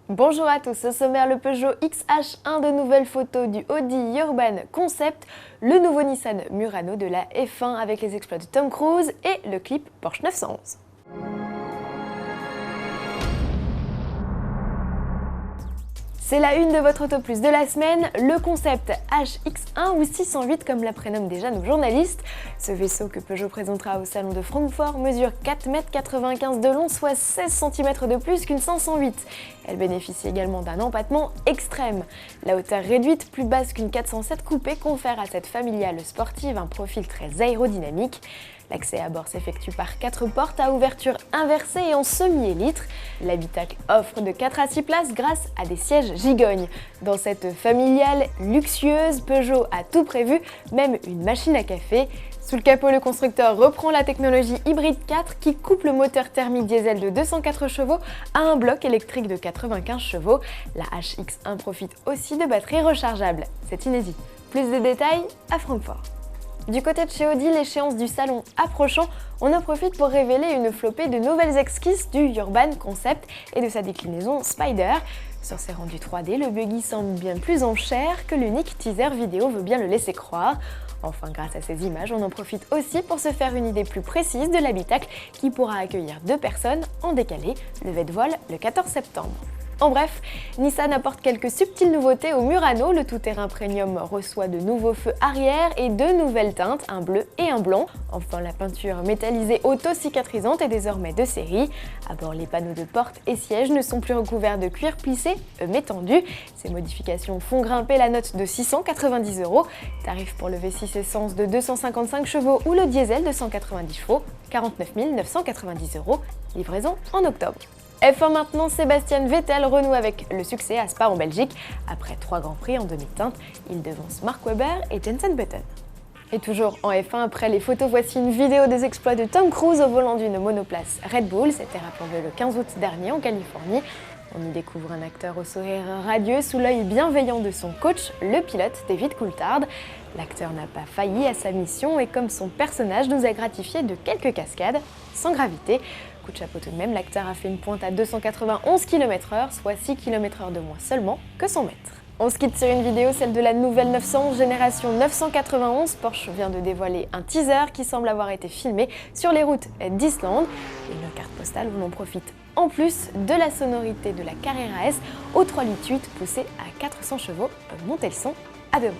Bonjour à tous, au sommaire le Peugeot XH1, de nouvelles photos du Audi Urban Concept, le nouveau Nissan Murano de la F1 avec les exploits de Tom Cruise et le clip Porsche 911. C'est la une de votre Auto Plus de la semaine, le concept HX1 ou 608 comme la prénomment déjà nos journalistes. Ce vaisseau que Peugeot présentera au salon de Francfort mesure 4,95 m de long, soit 16 cm de plus qu'une 508. Elle bénéficie également d'un empattement extrême. La hauteur réduite, plus basse qu'une 407 coupée, confère à cette familiale sportive un profil très aérodynamique. L'accès à bord s'effectue par 4 portes à ouverture inversée et en semi-élytre. L'habitacle offre de 4 à 6 places grâce à des sièges gigognes. Dans cette familiale luxueuse, Peugeot a tout prévu, même une machine à café. Sous le capot, le constructeur reprend la technologie hybride 4 qui couple le moteur thermique diesel de 204 chevaux à un bloc électrique de 95 chevaux. La HX1 profite aussi de batteries rechargeables. C'est inédit. Plus de détails à Francfort. Du côté de chez Audi, l'échéance du salon approchant, on en profite pour révéler une flopée de nouvelles esquisses du Urban Concept et de sa déclinaison Spider. Sur ses rendus 3D, le buggy semble bien plus en chair que l'unique teaser vidéo veut bien le laisser croire. Enfin, grâce à ces images, on en profite aussi pour se faire une idée plus précise de l'habitacle qui pourra accueillir 2 personnes en décalé, levé de voile le 14 septembre. En bref, Nissan apporte quelques subtiles nouveautés au Murano. Le tout-terrain premium reçoit de nouveaux feux arrière et 2 nouvelles teintes, un bleu et un blanc. Enfin, la peinture métallisée auto-cicatrisante est désormais de série. À bord, les panneaux de porte et sièges ne sont plus recouverts de cuir plissé, mais tendu. Ces modifications font grimper la note de 690 €. Tarif pour le V6 essence de 255 chevaux ou le diesel de 190 chevaux, 49 990 €. Livraison en octobre. F1 maintenant, Sébastien Vettel renoue avec le succès à Spa en Belgique. Après 3 grands prix en demi-teinte, il devance Mark Webber et Jenson Button. Et toujours en F1, après les photos, voici une vidéo des exploits de Tom Cruise au volant d'une monoplace Red Bull. C'était rappelons-le le 15 août dernier en Californie. On y découvre un acteur au sourire radieux sous l'œil bienveillant de son coach, le pilote David Coulthard. L'acteur n'a pas failli à sa mission et comme son personnage nous a gratifié de quelques cascades, sans gravité. Coup de chapeau tout de même, l'acteur a fait une pointe à 291 km/h, soit 6 km/h de moins seulement que son maître. On se quitte sur une vidéo, celle de la nouvelle 911 génération 991. Porsche vient de dévoiler un teaser qui semble avoir été filmé sur les routes d'Islande. Une carte postale où l'on profite en plus de la sonorité de la Carrera S au 3.8 poussée à 400 chevaux. Montez le son, à demain.